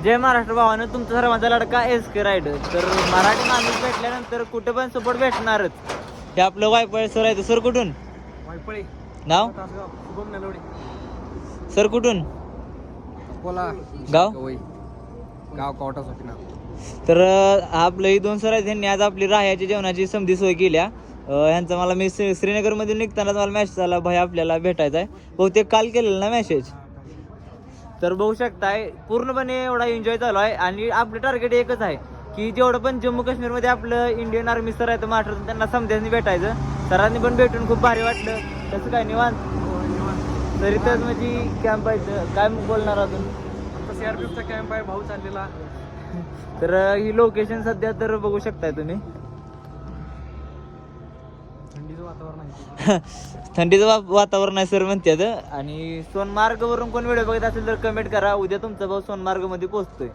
जय महाराष्ट्र भावानं, तुमचा सर्वांचा लडका SK रायडर. तर मराठी माणूस भेटल्यानंतर कुठे पण सपोर्ट भेटणारच. हे आपलं वायपळ सर आहे. सर कुठून? वायपळे नाव? तासगाव शुभम नलवडे. सर कुठून? बोला गाव? गाव कवटासाठी ना. तर आपलं ही 2 सर आहेत. त्यांनी आज आपली राहायची जेवणाची समधी सोय केल्या. ह्यांचा मला मी श्रीनगरमधून निघतानाच मला मेसेज आला, भाई आपल्याला भेटायचा आहे. बहुतेक काल केलेला ना मेसेज. तर बघू शकताय पूर्णपणे एवढा एन्जॉय चालू आहे. आणि आपलं टार्गेट एकच आहे की जेवढं पण जम्मू काश्मीरमध्ये आपलं इंडियन आर्मी सर आहे तर महाराष्ट्रातून त्यांना समध्यांनी भेटायचं. सरांनी पण भेटून खूप भारी वाटलं. तसं काय निवांत तर इथंच म्हणजे कॅम्प आहे. काय बोलणार अजून? आता CRPFचा कॅम्प आहे, भाऊ चाललेला. तर ही लोकेशन सध्या तर बघू शकताय तुम्ही. थंडीचं वातावरण आहे. थंडीचं वातावरण आहे सर म्हणतात. आणि सोनमार्गवरून कोण व्हिडिओ बघत असेल तर कमेंट करा. उद्या तुमचा भाऊ सोनमार्गमध्ये पोहोचतोय.